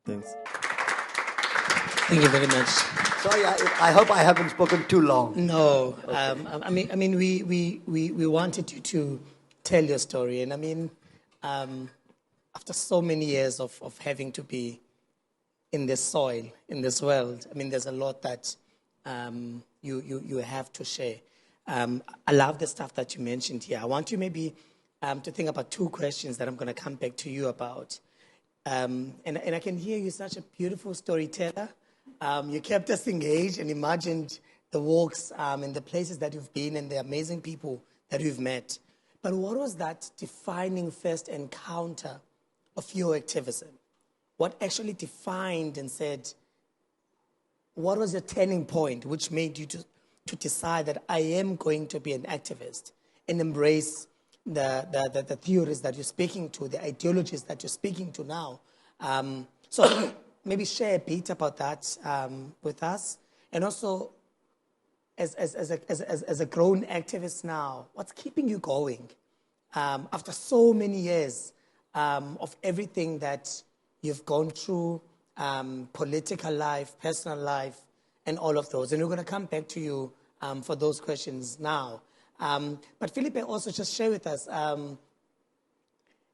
Thanks. Thank you very much. Sorry, I hope I haven't spoken too long. No, we wanted you to tell your story, and after so many years of having to be in this soil, in this world, there's a lot that you have to share. I love the stuff that you mentioned here. I want you maybe to think about two questions that I'm going to come back to you about. And I can hear you're such a beautiful storyteller. You kept us engaged and imagined the walks and the places that you've been and the amazing people that you've met. But what was that defining first encounter of your activism? What actually defined and said, what was your turning point which made you to decide that I am going to be an activist and embrace the theories that you're speaking to, the ideologies that you're speaking to now? So maybe share a bit about that with us. And also, as a grown activist now, what's keeping you going after so many years of everything that you've gone through, political life, personal life, and all of those? And we're going to come back to you for those questions now. But Philippi, also just share with us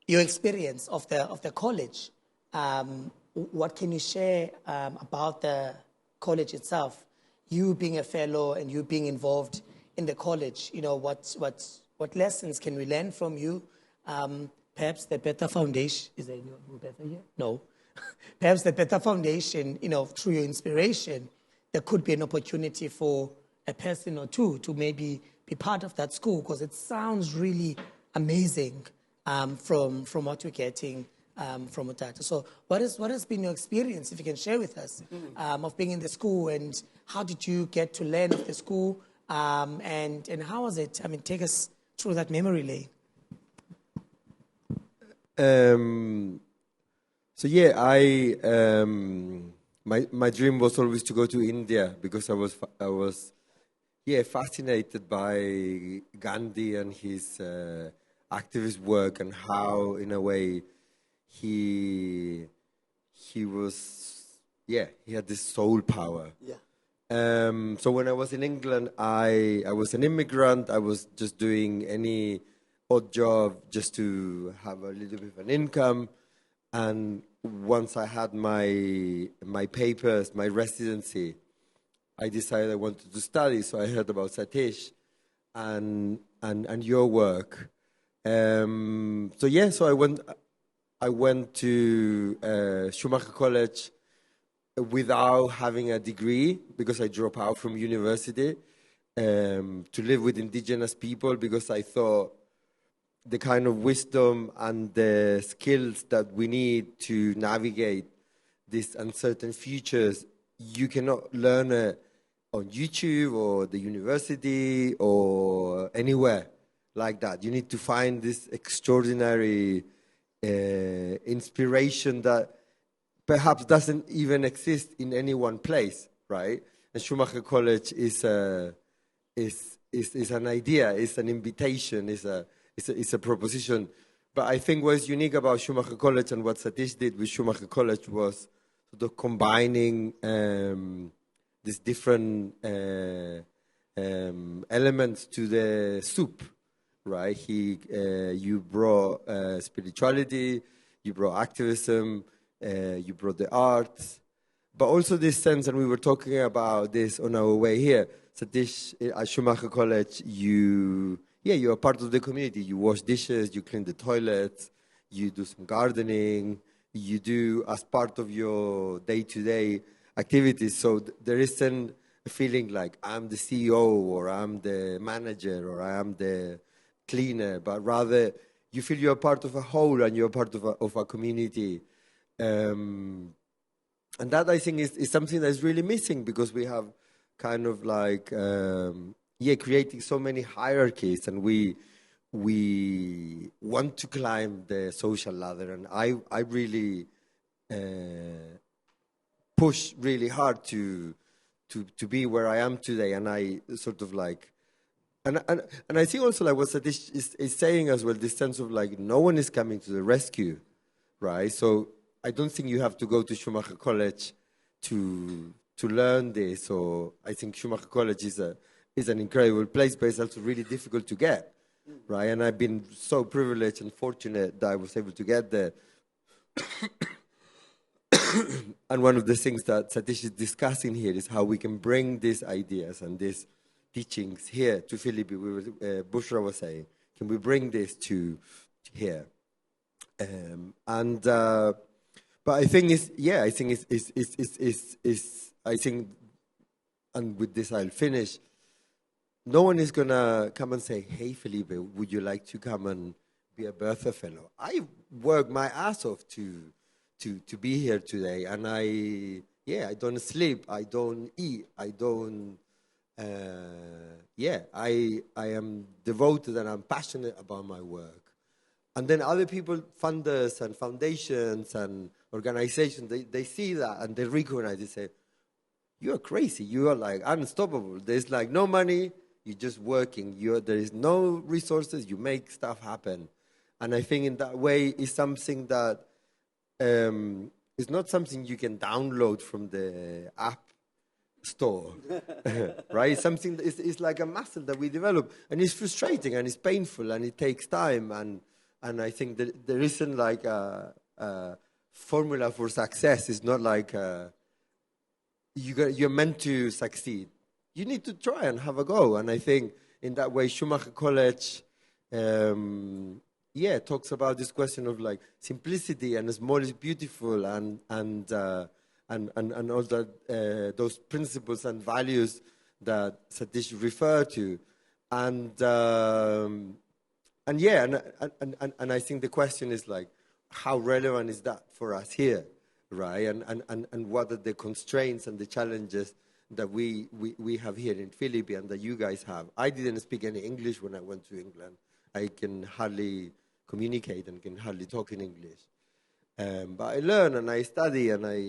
your experience of the college. What can you share about the college itself? You being a fellow and you being involved in the college, what lessons can we learn from you? Perhaps the better foundation, is there anyone better here? No. Perhaps the better foundation, through your inspiration, there could be an opportunity for a person or two to maybe be part of that school, because it sounds really amazing from what we're getting from Utata. So what has been your experience, if you can share with us, of being in the school, and how did you get to learn of the school, and how was it? Take us through that memory lane. So yeah, my dream was always to go to India, because I was fascinated by Gandhi and his activist work, and how, in a way, he had this soul power. Yeah. So when I was in England, I was an immigrant. I was just doing any odd job just to have a little bit of an income. And once I had my papers, my residency, I decided I wanted to study. So I heard about Satish and your work. So I went to Schumacher College without having a degree, because I dropped out from university, to live with indigenous people, because I thought the kind of wisdom and the skills that we need to navigate these uncertain futures, you cannot learn it on YouTube or the university or anywhere like that. You need to find this extraordinary inspiration that perhaps doesn't even exist in any one place, right? And Schumacher College is an idea, is an invitation, is a proposition. But I think what's unique about Schumacher College, and what Satish did with Schumacher College, was sort of combining these different elements to the soup, right? You brought spirituality, you brought activism, you brought the arts, but also this sense, and we were talking about this on our way here, Satish, at Schumacher College, you're a part of the community. You wash dishes, you clean the toilets, you do some gardening, you do as part of your day-to-day activities. So there isn't a feeling like I'm the CEO or I'm the manager or I am the cleaner, but rather you feel you're part of a whole and you're part of a community. And that, I think, is something that's really missing, because we have kind of like, creating so many hierarchies, and we want to climb the social ladder, and I really push really hard to be where I am today, and I sort of like, and I think also like what Satish is saying as well, this sense of like no one is coming to the rescue, right? So I don't think you have to go to Schumacher College to learn this, or I think Schumacher College is an incredible place, but it's also really difficult to get, right? And I've been so privileged and fortunate that I was able to get there. And one of the things that Satish is discussing here is how we can bring these ideas and these teachings here to Philippi. Bushra was saying, can we bring this to here? But I think I think, and with this I'll finish. No one is gonna come and say, "Hey, Philippi, would you like to come and be a Bertha Fellow?" I worked my ass off to be here today, and I don't sleep, I don't eat, I don't. I am devoted and I'm passionate about my work. And then other people, funders and foundations and organizations, they see that and they recognize it, say, "You are crazy. You are like unstoppable. There's like no money. You're just working. There is no resources. You make stuff happen." And I think in that way is something that is not something you can download from the app store, right? It's something that is like a muscle that we develop, and it's frustrating and it's painful and it takes time. And I think that there isn't like a formula for success. It's not like you're meant to succeed. You need to try and have a go. And I think in that way, Schumacher College, talks about this question of like simplicity and small is beautiful, and all that those principles and values that Satish referred to, and I think the question is like, how relevant is that for us here, right? And what are the constraints and the challenges that we have here in Philippi and that you guys have? I didn't speak any English when I went to England. I can hardly communicate and can hardly talk in English. But I learn and I study and I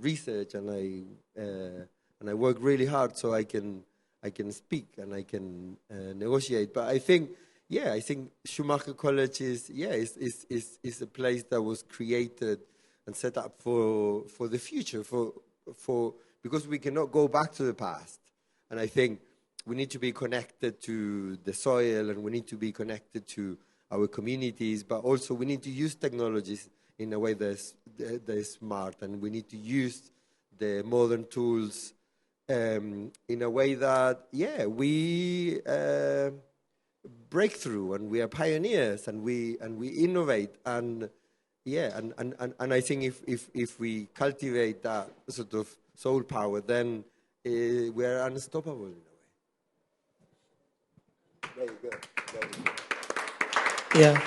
research and I work really hard so I can speak and I can negotiate. But I think Schumacher College is a place that was created and set up for the future, for because we cannot go back to the past. And I think we need to be connected to the soil, and we need to be connected to our communities, but also we need to use technologies in a way that's smart, and we need to use the modern tools in a way that we break through, and we are pioneers, and we innovate, and I think if we cultivate that sort of soul power, then we are unstoppable in a way. Very good. Very good. Yeah,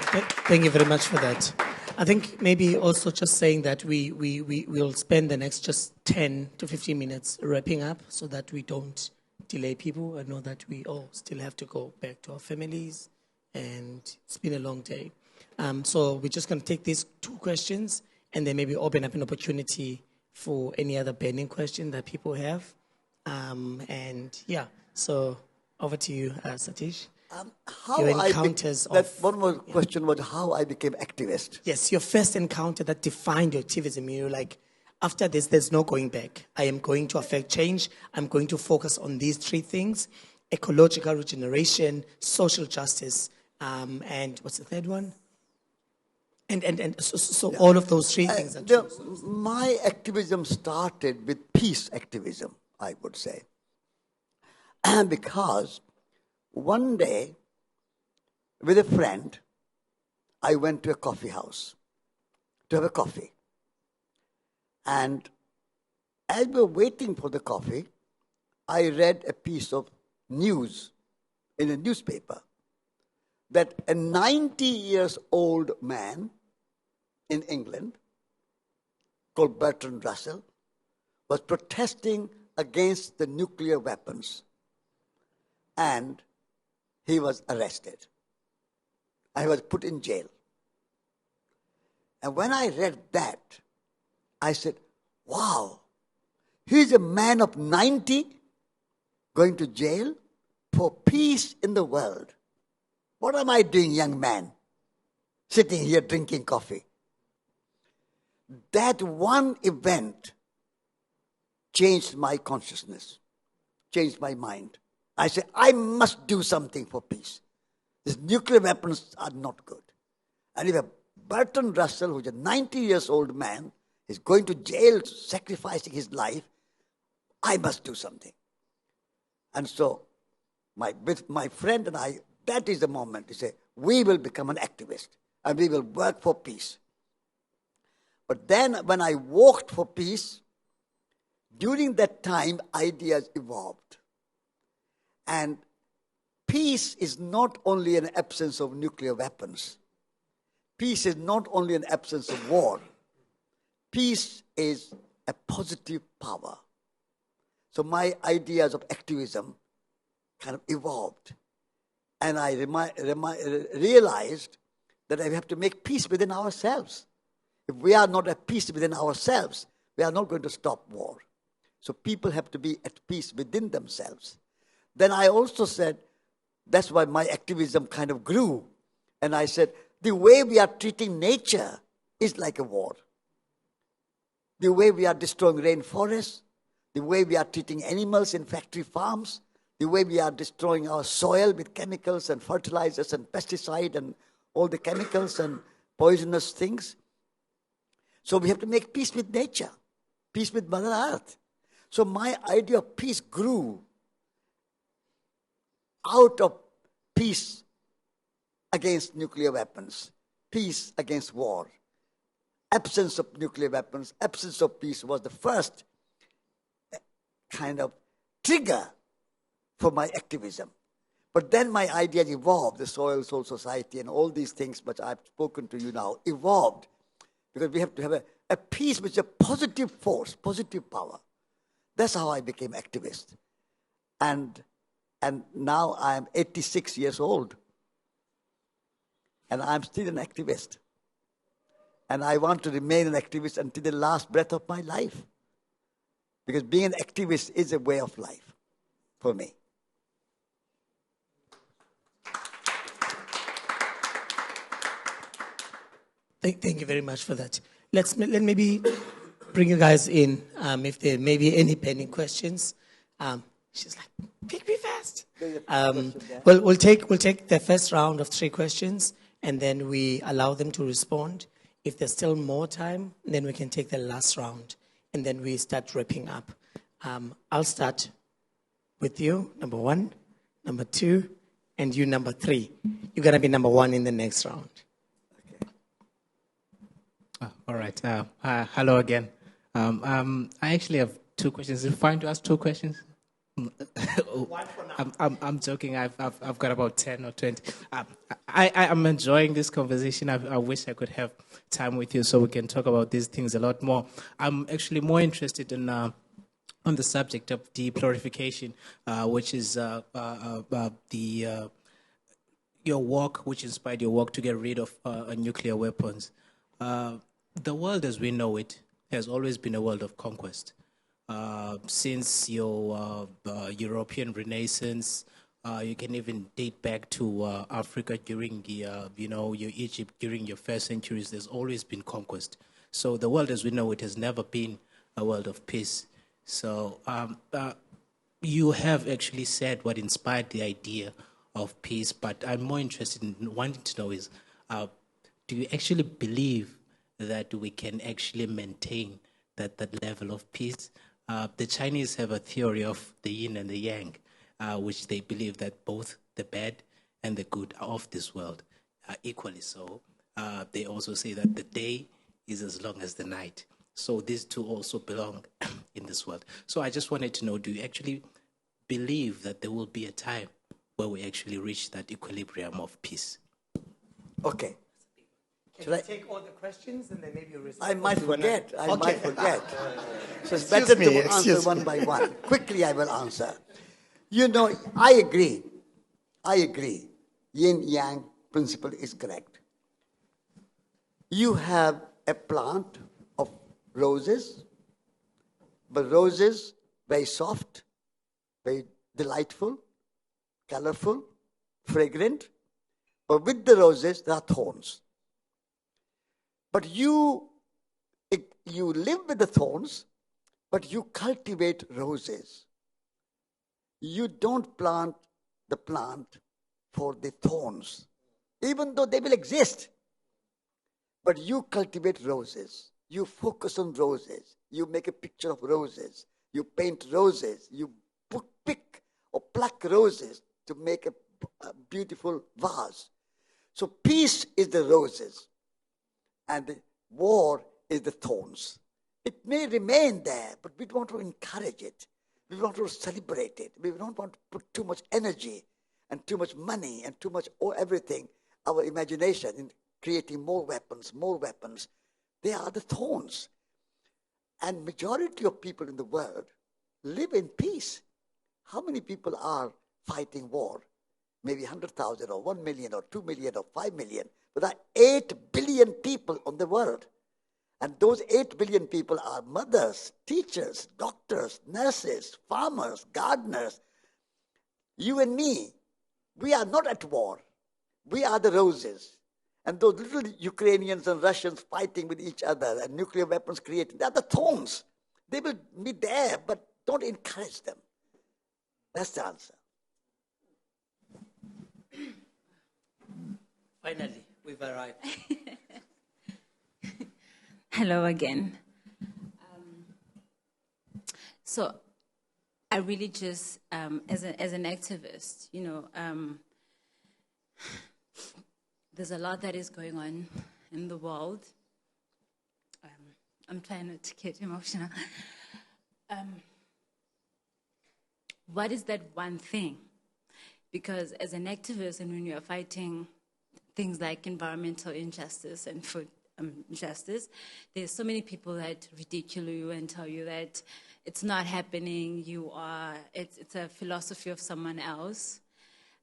thank you very much for that. I think maybe also just saying that we'll spend the next just 10 to 15 minutes wrapping up so that we don't delay people. I know that we all still have to go back to our families, and it's been a long day. So we're just going to take these 2 questions and then maybe open up an opportunity for any other burning question that people have. So over to you, Satish. Your encounters one more question was how I became activist. Yes, your first encounter that defined your activism. You're like, after this, there's no going back. I am going to affect change. I'm going to focus on these 3 things: ecological regeneration, social justice, and what's the third one? So all of those 3 things. My activism started with peace activism, I would say. Because one day, with a friend, I went to a coffee house to have a coffee. And as we were waiting for the coffee, I read a piece of news in a newspaper that a 90-year-old man in England called Bertrand Russell was protesting against the nuclear weapons. and he was arrested. I was put in jail. And when I read that, I said, wow, he's a man of 90 going to jail for peace in the world. What am I doing, young man? Sitting here drinking coffee. That one event changed my consciousness, changed my mind. I said, I must do something for peace. These nuclear weapons are not good. And if a Bertrand Russell, who's a 90 years old man, is going to jail, sacrificing his life, I must do something. And so, with my friend and I, that is the moment to say, we will become an activist and we will work for peace. But then when I walked for peace, during that time, ideas evolved. And peace is not only an absence of nuclear weapons. Peace is not only an absence of war. Peace is a positive power. So my ideas of activism kind of evolved. And I realized that I have to make peace within ourselves. If we are not at peace within ourselves, we are not going to stop war. So people have to be at peace within themselves. Then I also said, that's why my activism kind of grew. And I said, the way we are treating nature is like a war. The way we are destroying rainforests, the way we are treating animals in factory farms, the way we are destroying our soil with chemicals and fertilizers and pesticide and all the chemicals and poisonous things. So we have to make peace with nature, peace with Mother Earth. So my idea of peace grew out of peace against nuclear weapons, peace against war. Absence of nuclear weapons, absence of peace was the first kind of trigger for my activism. But then my ideas evolved, the Soil Soul Society and all these things which I've spoken to you now, evolved. Because we have to have a peace which is a positive force, positive power. That's how I became activist. And now I'm 86 years old. And I'm still an activist. And I want to remain an activist until the last breath of my life. Because being an activist is a way of life for me. Thank you very much for that. Let maybe bring you guys in if there may be any pending questions. She's like, pick me fast. We'll take the first round of 3 questions, and then we allow them to respond. If there's still more time, then we can take the last round, and then we start wrapping up. I'll start with you, number 1, number 2, and you, number 3. You're going to be number 1 in the next round. All right. Hello again. I actually have 2 questions. Is it fine to ask 2 questions? One for now. I'm joking. I've got about 10 or 20. I'm enjoying this conversation. I wish I could have time with you so we can talk about these things a lot more. I'm actually more interested in on the subject of deglorification, which is your work, which inspired your work to get rid of nuclear weapons. The world as we know it has always been a world of conquest. Since your European Renaissance, you can even date back to Africa during the, your Egypt during your first centuries. There's always been conquest. So the world as we know it has never been a world of peace. So you have actually said what inspired the idea of peace, but I'm more interested in wanting to know is, do you actually believe that we can actually maintain that level of peace? The Chinese have a theory of the yin and the yang, which they believe that both the bad and the good of this world are equally so. They also say that the day is as long as the night. So these two also belong in this world. So I just wanted to know, do you actually believe that there will be a time where we actually reach that equilibrium of peace? Okay. Can you take all the questions and then maybe you respond? I might forget. So it's Excuse better me, to answer excuse one me. by one. Quickly I will answer. You know, I agree. I agree. Yin-yang principle is correct. You have a plant of roses, but roses very soft, very delightful, colorful, fragrant. But with the roses, there are thorns. But you live with the thorns, but you cultivate roses. You don't plant the plant for the thorns, even though they will exist. But you cultivate roses. You focus on roses. You make a picture of roses. You paint roses. You pick or pluck roses to make a beautiful vase. So peace is the roses, and the war is the thorns. It may remain there, but we don't want to encourage it. We want to celebrate it. We don't want to put too much energy and too much money and too much everything, our imagination in creating more weapons. They are the thorns. And majority of people in the world live in peace. How many people are fighting war? Maybe 100,000 or 1 million or 2 million or 5 million. But there are 8 billion people on the world. And those 8 billion people are mothers, teachers, doctors, nurses, farmers, gardeners. You and me, we are not at war. We are the roses. And those little Ukrainians and Russians fighting with each other and nuclear weapons created, they are the thorns. They will be there, but don't encourage them. That's the answer. Finally, we've arrived. Hello again. So I really just, as an activist, there's a lot that is going on in the world. I'm trying not to get emotional. What is that one thing? Because as an activist, and when you're fighting things like environmental injustice and food justice, there's so many people that ridicule you and tell you that it's not happening. It's a philosophy of someone else,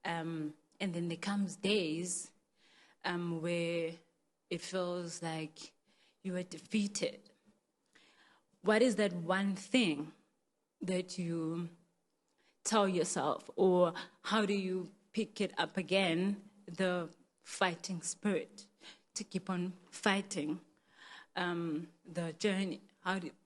and then there comes days where it feels like you are defeated. What is that one thing that you tell yourself, or how do you pick it up again, the fighting spirit, to keep on fighting the journey?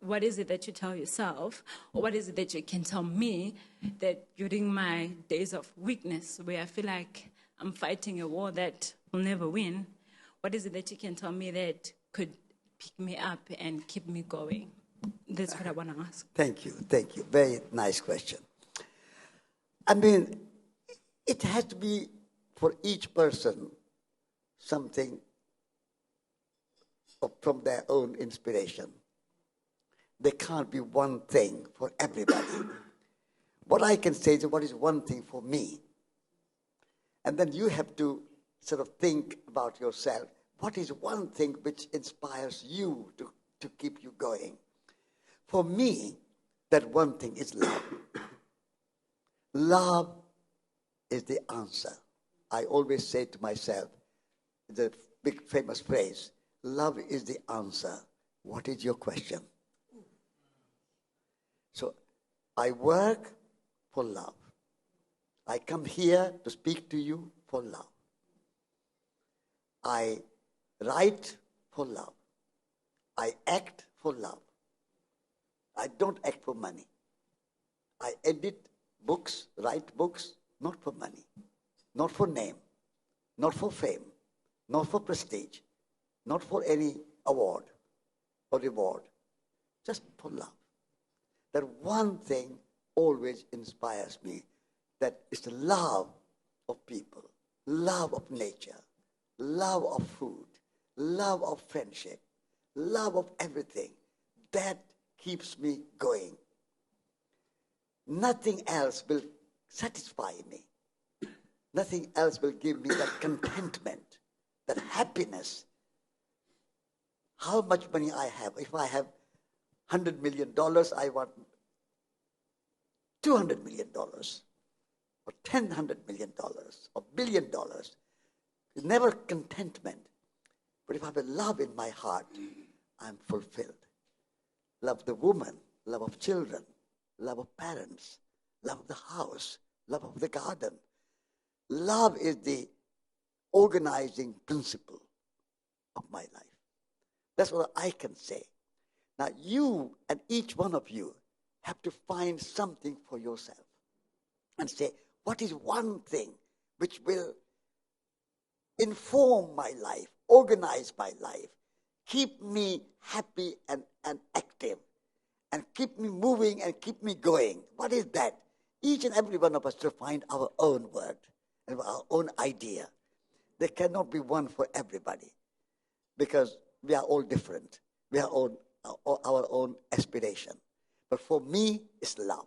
What is it that you tell yourself, or what is it that you can tell me that during my days of weakness, where I feel like I'm fighting a war that will never win, what is it that you can tell me that could pick me up and keep me going? That's what I want to ask. Thank you. Very nice question. I mean, it has to be for each person something from their own inspiration. There can't be one thing for everybody. What I can say is what is one thing for me. And then you have to sort of think about yourself. What is one thing which inspires you to keep you going? For me, that one thing is love. Love is the answer. I always say to myself, the big famous phrase, love is the answer. What is your question? So I work for love. I come here to speak to you for love. I write for love. I act for love. I don't act for money. I edit books, write books, not for money, not for name, not for fame, not for prestige, not for any award or reward, just for love. That one thing always inspires me, that is the love of people, love of nature, love of food, love of friendship, love of everything. That keeps me going. Nothing else will satisfy me. Nothing else will give me that contentment, that happiness. How much money I have. If I have $100 million, I want $200 million. or $100 million or $1 billion. It's never contentment. But if I have a love in my heart, I'm fulfilled. Love the woman, love of children, love of parents, love of the house, love of the garden. Love is the organizing principle of my life. That's what I can say. Now you and each one of you have to find something for yourself and say, what is one thing which will inform my life, organize my life, keep me happy and active, and keep me moving and keep me going? What is that? Each and every one of us to find our own word and our own idea. There cannot be one for everybody because we are all different. We are all our own aspiration. But for me, it's love.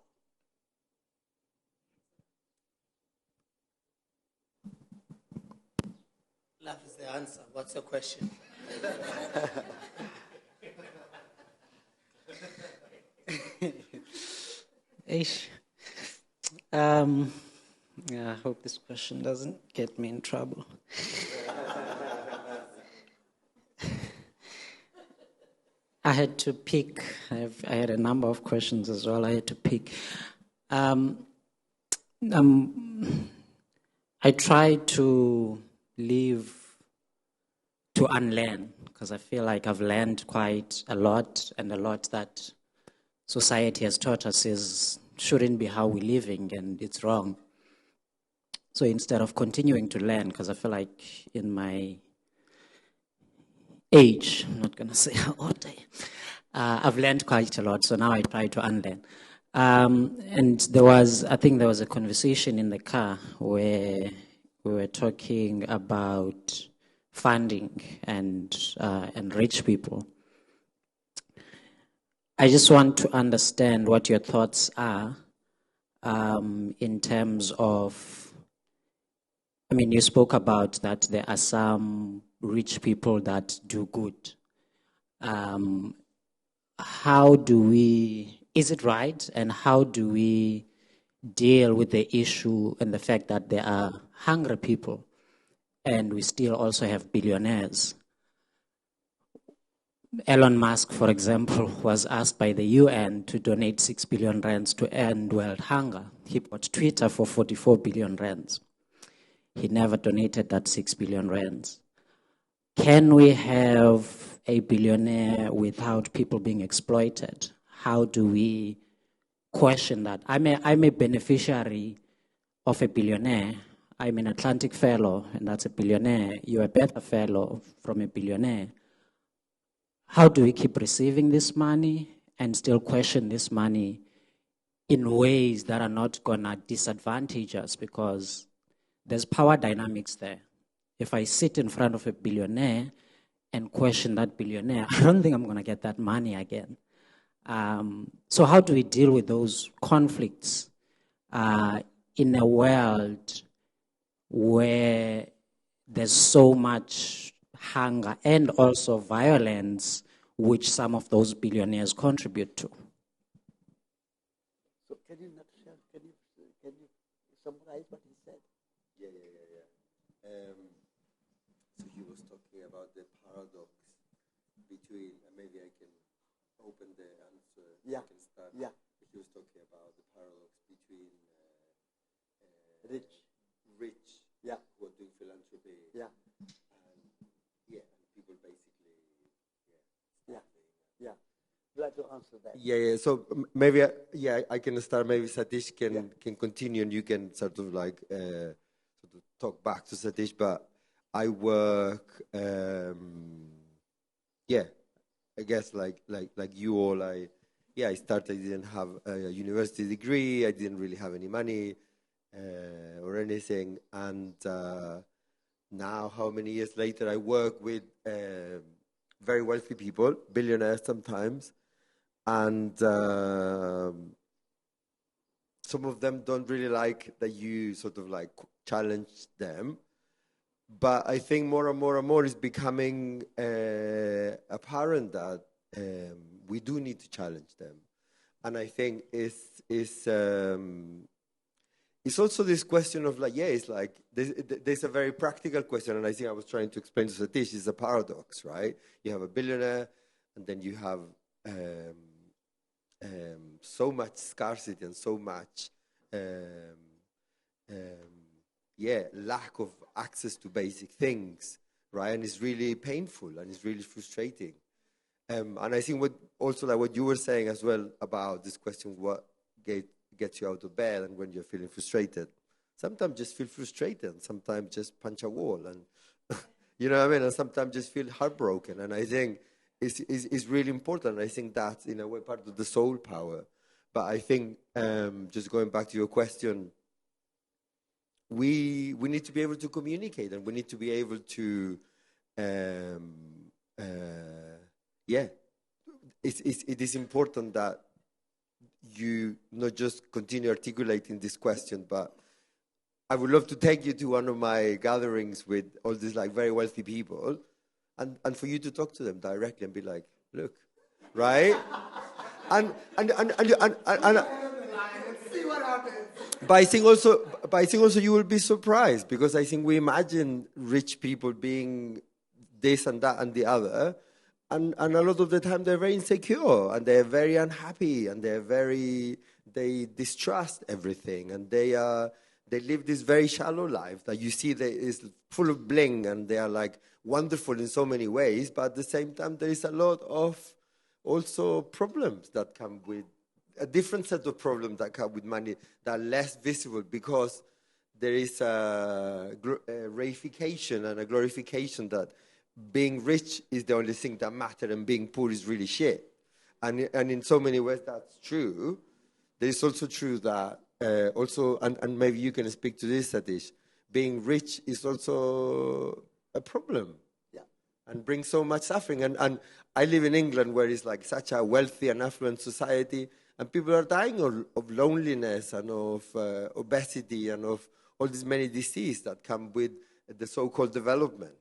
Love is the answer. What's your question? Ish. Yeah, I hope this question doesn't get me in trouble. I had to pick. I had a number of questions as well. I had to pick. I try to live to unlearn because I feel like I've learned quite a lot, and a lot that society has taught us shouldn't be how we're living, and it's wrong. So instead of continuing to learn, because I feel like in my age, I'm not going to say how old I am, I've learned quite a lot, so now I try to unlearn. And I think there was a conversation in the car where we were talking about funding and rich people. I just want to understand what your thoughts are in terms of, you spoke about that there are some rich people that do good. Is it right, and how do we deal with the issue and the fact that there are hungry people and we still also have billionaires? Elon Musk, for example, was asked by the UN to donate 6 billion rands to end world hunger. He bought Twitter for 44 billion rands. He never donated that 6 billion rands. Can we have a billionaire without people being exploited? How do we question that? I'm a beneficiary of a billionaire. I'm an Atlantic Fellow, and that's a billionaire. You're a better fellow from a billionaire. How do we keep receiving this money and still question this money in ways that are not going to disadvantage us? Because there's power dynamics there. If I sit in front of a billionaire and question that billionaire, I don't think I'm going to get that money again. So how do we deal with those conflicts in a world where there's so much hunger and also violence, which some of those billionaires contribute to? So can you summarize what he said? Yeah. So he was talking about the paradox between, maybe I can open the answer. Yeah. I can start. Yeah. He was talking about the paradox between Rich. Yeah. who are doing philanthropy. Yeah. And people basically. Yeah. Glad to answer that. Yeah. So maybe I can start. Maybe Satish can continue, and you can sort of talk back to Satish. But I work. I guess like you all. I started. I didn't have a university degree. I didn't really have any money or anything. And now, how many years later, I work with very wealthy people, billionaires sometimes. And some of them don't really like that you sort of challenge them. But I think more and more is becoming apparent that we do need to challenge them. And I think it's also this question of like, it's like, there's a very practical question, and I think I was trying to explain to Satish, it's a paradox, right? You have a billionaire, and then you have so much scarcity and so much, lack of access to basic things, right? And it's really painful, and it's really frustrating. And I think what you were saying as well about this question, what gets you out of bed and when you're feeling frustrated. Sometimes just feel frustrated, and sometimes just punch a wall, and you know what I mean? And sometimes just feel heartbroken. And I think it's really important. I think that's, in a way, part of the soul power. But I think, just going back to your question, we need to be able to communicate, and we need to be able to, it is important that you not just continue articulating this question, but I would love to take you to one of my gatherings with all these like very wealthy people, and for you to talk to them directly and be like, look, right? and See what happens. But I think also you will be surprised, because I think we imagine rich people being this and that and the other, and a lot of the time they're very insecure, and they're very unhappy, and they distrust everything, and they live this very shallow life that you see that is full of bling, and they are like wonderful in so many ways, but at the same time there is a lot of also problems that come with a different set of problems that come with money that are less visible, because there is a reification and a glorification that being rich is the only thing that matters and being poor is really shit. And in so many ways that's true. There is also true that and maybe you can speak to this, Satish, being rich is also a problem. Yeah. And brings so much suffering. And I live in England, where it's like such a wealthy and affluent society, and people are dying of loneliness and of obesity and of all these many diseases that come with the so-called development,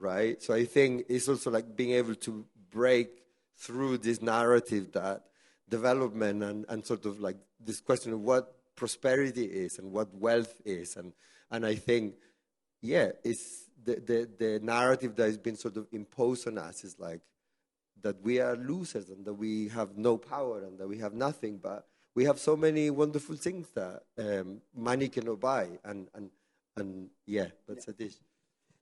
right? So I think it's also like being able to break through this narrative that development and sort of like this question of what prosperity is and what wealth is. And I think, it's the narrative that has been sort of imposed on us is like that we are losers and that we have no power and that we have nothing, but we have so many wonderful things that money cannot buy. And that's a dish.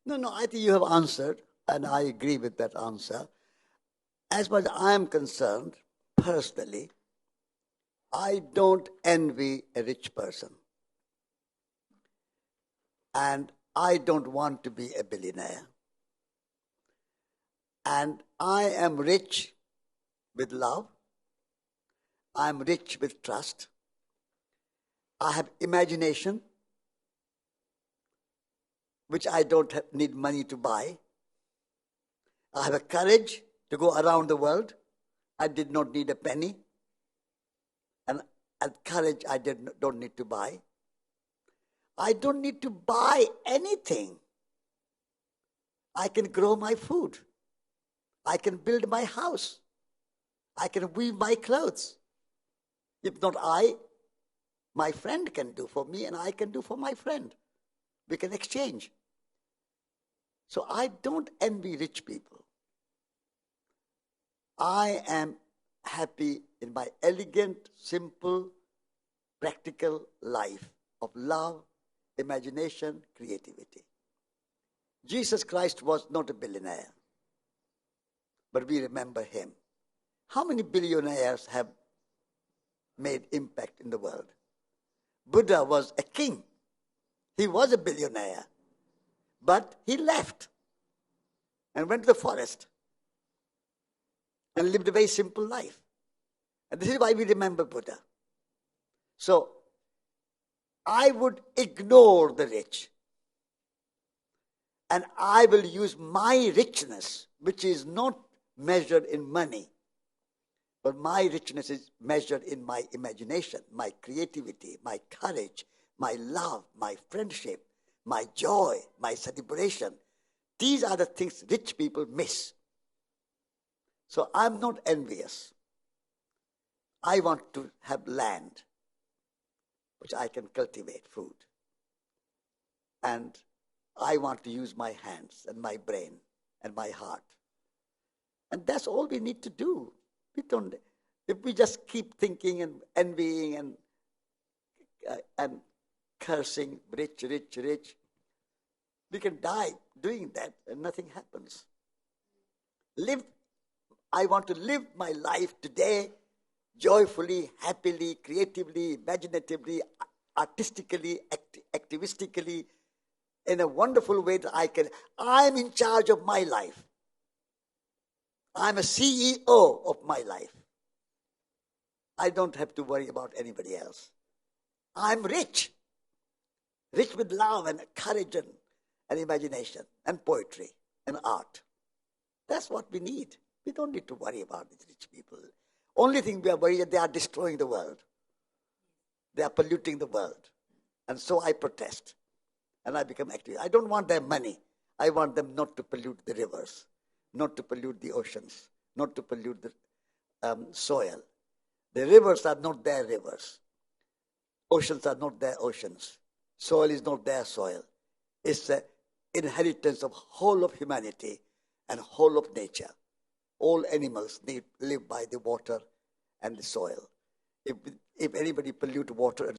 No, I think you have answered, and I agree with that answer. As far as I am concerned, personally, I don't envy a rich person. And I don't want to be a billionaire. And I am rich with love. I'm rich with trust. I have imagination, which I don't need money to buy. I have a courage to go around the world. I did not need a penny. And courage I don't need to buy. I don't need to buy anything. I can grow my food. I can build my house. I can weave my clothes. If not I, my friend can do for me and I can do for my friend. We can exchange. So I don't envy rich people. I am happy in my elegant, simple, practical life of love, imagination, creativity. Jesus Christ was not a billionaire, but we remember him. How many billionaires have made impact in the world? Buddha was a king. He was a billionaire, but he left and went to the forest and lived a very simple life. And this is why we remember Buddha. So, I would ignore the rich. And I will use my richness, which is not measured in money, but my richness is measured in my imagination, my creativity, my courage, my love, my friendship, my joy, my celebration. These are the things rich people miss. So I'm not envious. I want to have land, which I can cultivate food. And I want to use my hands and my brain and my heart. And that's all we need to do. If we just keep thinking and envying and cursing, rich, rich, rich, we can die doing that and nothing happens. I want to live my life today joyfully, happily, creatively, imaginatively, artistically, activistically, in a wonderful way that I'm in charge of my life. I'm a CEO of my life. I don't have to worry about anybody else. I'm rich with love and courage and imagination and poetry and art. That's what we need. We don't need to worry about these rich people. Only thing we are worried that they are destroying the world. They are polluting the world. And so I protest. And I become active. I don't want their money. I want them not to pollute the rivers, not to pollute the oceans, not to pollute the soil. The rivers are not their rivers. Oceans are not their oceans. Soil is not their soil. It's the inheritance of whole of humanity and whole of nature. All animals live by the water and the soil. If anybody pollute water and